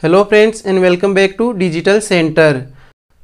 Hello friends and welcome back to digital centre.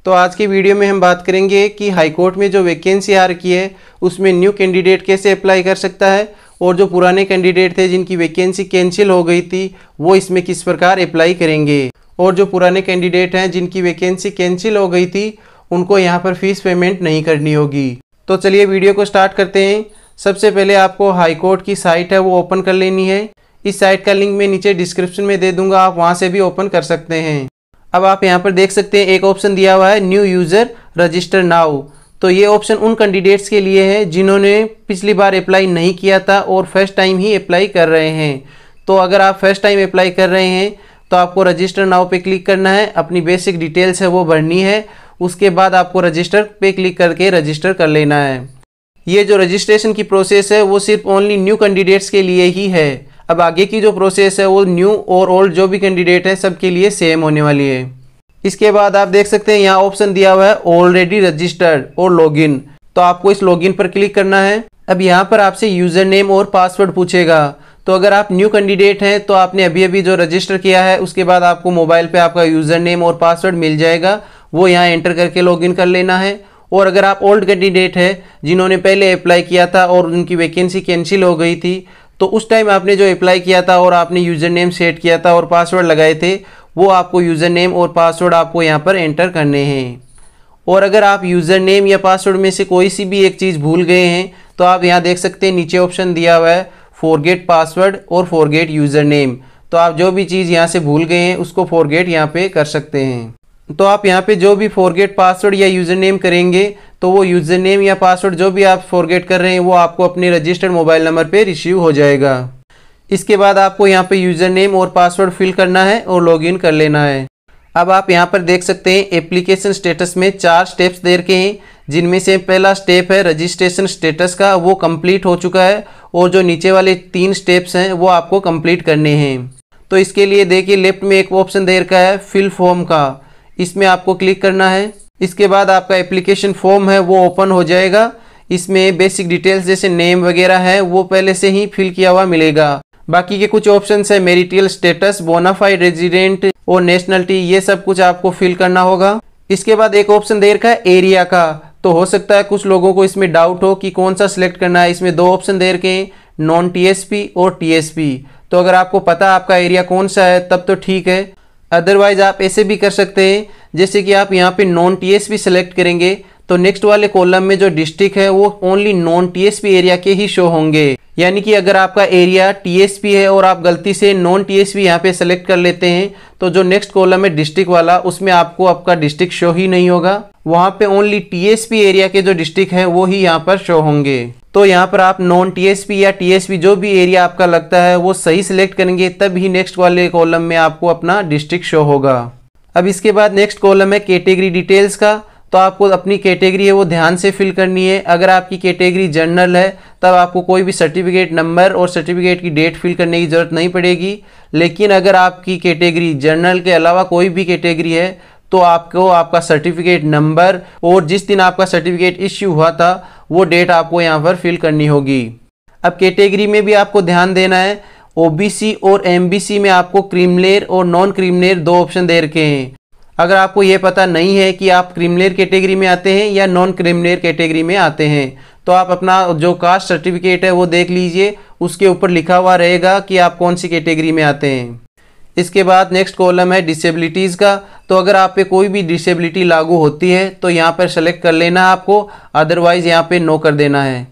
तो आज की वीडियो में हम बात करेंगे कि हाई कोर्ट में जो वैकेंसी आ रखी है उसमें न्यू कैंडिडेट कैसे अप्लाई कर सकता है और जो पुराने कैंडिडेट थे जिनकी वैकेंसी कैंसिल हो गई थी वो इसमें किस प्रकार अप्लाई करेंगे, और जो पुराने कैंडिडेट हैं जिनकी वैकेंसी कैंसिल हो गई थी उनको यहाँ पर फीस पेमेंट नहीं करनी होगी। तो चलिए वीडियो को स्टार्ट करते हैं। सबसे पहले आपको हाई कोर्ट की साइट है वो ओपन कर लेनी है। इस साइट का लिंक मैं नीचे डिस्क्रिप्शन में दे दूंगा, आप वहां से भी ओपन कर सकते हैं। अब आप यहां पर देख सकते हैं एक ऑप्शन दिया हुआ है न्यू यूज़र रजिस्टर नाउ। तो ये ऑप्शन उन कैंडिडेट्स के लिए है जिन्होंने पिछली बार अप्लाई नहीं किया था और फर्स्ट टाइम ही अप्लाई कर रहे हैं। तो अगर आप फर्स्ट टाइम अप्लाई कर रहे हैं तो आपको रजिस्टर नाउ पे क्लिक करना है, अपनी बेसिक डिटेल्स है वो भरनी है, उसके बाद आपको रजिस्टर पे क्लिक करके रजिस्टर कर लेना है। ये जो रजिस्ट्रेशन की प्रोसेस है वो सिर्फ ओनली न्यू कैंडिडेट्स के लिए ही है। अब आगे की जो प्रोसेस है वो न्यू और ओल्ड जो भी कैंडिडेट है सबके लिए सेम होने वाली है। इसके बाद आप देख सकते हैं यहाँ ऑप्शन दिया हुआ है ऑलरेडी रजिस्टर्ड और लॉगिन। तो आपको इस लॉगिन पर क्लिक करना है। अब यहाँ पर आपसे यूज़र नेम और पासवर्ड पूछेगा। तो अगर आप न्यू कैंडिडेट हैं तो आपने अभी अभी जो रजिस्टर किया है उसके बाद आपको मोबाइल पे आपका यूज़र नेम और पासवर्ड मिल जाएगा, वो यहाँ एंटर करके लॉगिन कर लेना है। और अगर आप ओल्ड कैंडिडेट है जिन्होंने पहले अप्लाई किया था और उनकी वैकेंसी कैंसिल हो गई थी तो उस टाइम आपने जो अप्लाई किया था और आपने यूज़र नेम सेट किया था और पासवर्ड लगाए थे वो आपको यूज़र नेम और पासवर्ड आपको यहाँ पर एंटर करने हैं। और अगर आप यूज़र नेम या पासवर्ड में से कोई सी भी एक चीज़ भूल गए हैं तो आप यहाँ देख सकते हैं नीचे ऑप्शन दिया हुआ है फॉरगेट पासवर्ड और फॉरगेट यूज़र नेम। तो आप जो भी चीज़ यहाँ से भूल गए हैं उसको फॉरगेट यहाँ पे कर सकते हैं। तो आप यहाँ पे जो भी फॉरगेट पासवर्ड या यूज़र नेम करेंगे तो वो यूज़र नेम या पासवर्ड जो भी आप फॉरगेट कर रहे हैं वो आपको अपने रजिस्टर्ड मोबाइल नंबर पे रिसीव हो जाएगा। इसके बाद आपको यहाँ पे यूज़र नेम और पासवर्ड फिल करना है और लॉगिन कर लेना है। अब आप यहाँ पर देख सकते हैं एप्लीकेशन स्टेटस में 4 स्टेप्स दे रखे हैं, जिनमें से पहला स्टेप है रजिस्ट्रेशन स्टेटस का, वो कंप्लीट हो चुका है और जो नीचे वाले 3 स्टेप्स हैं वो आपको कंप्लीट करने हैं। तो इसके लिए देखिए लेफ्ट में एक ऑप्शन दे रखा है फिल फॉर्म का, इसमें आपको क्लिक करना है। इसके बाद आपका एप्लीकेशन फॉर्म है वो ओपन हो जाएगा। इसमें बेसिक डिटेल्स जैसे नेम वगैरह है वो पहले से ही फिल किया हुआ मिलेगा। बाकी के कुछ ऑप्शंस है मैरिटल स्टेटस, बोनाफाइड रेजिडेंट और नेशनलिटी, ये सब कुछ आपको फिल करना होगा। इसके बाद एक ऑप्शन दे रखा है एरिया का। तो हो सकता है कुछ लोगों को इसमें डाउट हो कि कौन सा सिलेक्ट करना है। इसमें 2 ऑप्शन दे रखे हैं नॉन टीएसपी और टीएसपी। तो अगर आपको पता आपका एरिया कौन सा है तब तो ठीक है, अदरवाइज आप ऐसे भी कर सकते हैं जैसे कि आप यहाँ पे नॉन टीएसपी सेलेक्ट करेंगे तो नेक्स्ट वाले कॉलम में जो डिस्ट्रिक्ट है वो ओनली नॉन टीएसपी एरिया के ही शो होंगे। यानी कि अगर आपका एरिया टीएसपी है और आप गलती से नॉन टीएसपी यहाँ पे सेलेक्ट कर लेते हैं तो जो नेक्स्ट कॉलम है डिस्ट्रिक्ट वाला उसमें आपको आपका डिस्ट्रिक्ट शो ही नहीं होगा, वहाँ पे ओनली टीएसपी एरिया के जो डिस्ट्रिक्ट है वो ही यहाँ पर शो होंगे। तो यहाँ पर आप नॉन टीएसपी या टीएसपी जो भी एरिया आपका लगता है वो सही सिलेक्ट करेंगे तब ही नेक्स्ट वाले कॉलम में आपको अपना डिस्ट्रिक्ट शो होगा। अब इसके बाद नेक्स्ट कॉलम है कैटेगरी डिटेल्स का। तो आपको अपनी कैटेगरी है वो ध्यान से फिल करनी है। अगर आपकी कैटेगरी जनरल है तब आपको कोई भी सर्टिफिकेट नंबर और सर्टिफिकेट की डेट फिल करने की ज़रूरत नहीं पड़ेगी। लेकिन अगर आपकी कैटेगरी जनरल के अलावा कोई भी कैटेगरी है तो आपको आपका सर्टिफिकेट नंबर और जिस दिन आपका सर्टिफिकेट इश्यू हुआ था वो डेट आपको यहाँ पर फिल करनी होगी। अब कैटेगरी में भी आपको ध्यान देना है, ओबीसी और एमबीसी में आपको क्रिमिनल और नॉन क्रिमिनल 2 ऑप्शन दे रखे हैं। अगर आपको ये पता नहीं है कि आप क्रिमिनल कैटेगरी में आते हैं या नॉन क्रिमिनल कैटेगरी में आते हैं तो आप अपना जो कास्ट सर्टिफिकेट है वो देख लीजिए, उसके ऊपर लिखा हुआ रहेगा कि आप कौन सी कैटेगरी में आते हैं। इसके बाद नेक्स्ट कॉलम है डिसेबिलिटीज़ का। तो अगर आप पे कोई भी डिसेबिलिटी लागू होती है तो यहाँ पर सेलेक्ट कर लेना है आपको, अदरवाइज यहाँ पे नो कर देना है।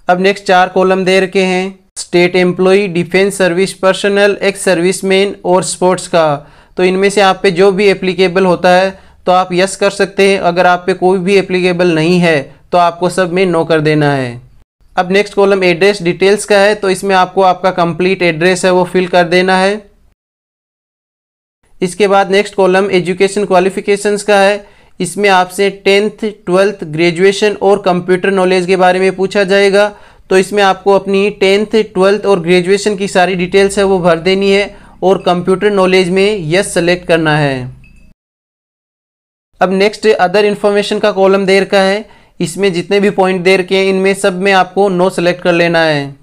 अब नेक्स्ट 4 कॉलम दे रखे हैं state employ, defence service personal, ex serviceman और स्पोर्ट्स का। तो इनमें से आप पे जो भी एप्लीकेबल होता है तो आप यस कर सकते हैं, अगर आप पे कोई भी एप्लीकेबल नहीं है तो आपको सब में नो कर देना है। अब नेक्स्ट कॉलम एड्रेस डिटेल्स का है। तो इसमें आपको आपका कंप्लीट एड्रेस है वो फिल कर देना है। इसके बाद नेक्स्ट कॉलम एजुकेशन क्वालिफिकेशंस का है। इसमें आपसे 10th 12th ग्रेजुएशन और कंप्यूटर नॉलेज के बारे में पूछा जाएगा। तो इसमें आपको अपनी 10th 12th और ग्रेजुएशन की सारी डिटेल्स है वो भर देनी है और कंप्यूटर नॉलेज में यस सेलेक्ट करना है। अब नेक्स्ट अदर इन्फॉर्मेशन का कॉलम दे रखा है। इसमें जितने भी पॉइंट दे रखे हैं इनमें सब में आपको नो सेलेक्ट कर लेना है।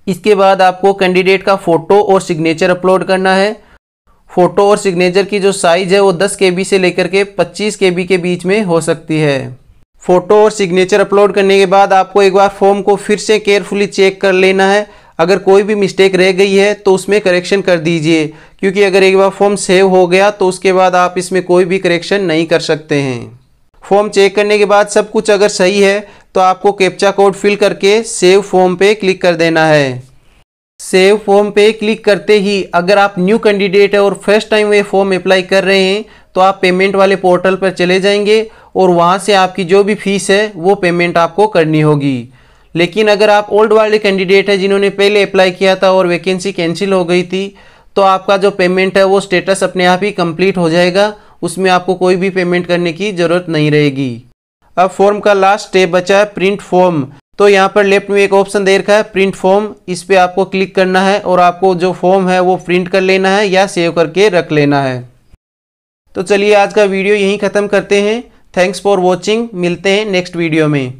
इसके बाद आपको कैंडिडेट का फोटो और सिग्नेचर अपलोड करना है फ़ोटो और सिग्नेचर की जो साइज़ है वो 10 KB से लेकर के 25 KB के बीच में हो सकती है। फ़ोटो और सिग्नेचर अपलोड करने के बाद आपको एक बार फॉर्म को फिर से केयरफुली चेक कर लेना है। अगर कोई भी मिस्टेक रह गई है तो उसमें करेक्शन कर दीजिए, क्योंकि अगर एक बार फॉर्म सेव हो गया तो उसके बाद आप इसमें कोई भी करेक्शन नहीं कर सकते हैं। फॉर्म चेक करने के बाद सब कुछ अगर सही है तो आपको कैप्चा कोड फिल करके सेव फॉर्म पे क्लिक कर देना है। सेव फॉर्म पे क्लिक करते ही अगर आप न्यू कैंडिडेट है और फर्स्ट टाइम ये फॉर्म अप्लाई कर रहे हैं तो आप पेमेंट वाले पोर्टल पर चले जाएंगे और वहाँ से आपकी जो भी फीस है वो पेमेंट आपको करनी होगी। लेकिन अगर आप ओल्ड वाले कैंडिडेट है जिन्होंने पहले अप्लाई किया था और वैकेंसी कैंसिल हो गई थी तो आपका जो पेमेंट है वो स्टेटस अपने आप ही कंप्लीट हो जाएगा, उसमें आपको कोई भी पेमेंट करने की ज़रूरत नहीं रहेगी। अब फॉर्म का लास्ट स्टेप बचा है प्रिंट फॉर्म। तो यहाँ पर लेफ्ट में एक ऑप्शन दे रखा है प्रिंट फॉर्म, इस पर आपको क्लिक करना है और आपको जो फॉर्म है वो प्रिंट कर लेना है या सेव करके रख लेना है। तो चलिए आज का वीडियो यहीं ख़त्म करते हैं। थैंक्स फॉर वॉचिंग, मिलते हैं नेक्स्ट वीडियो में।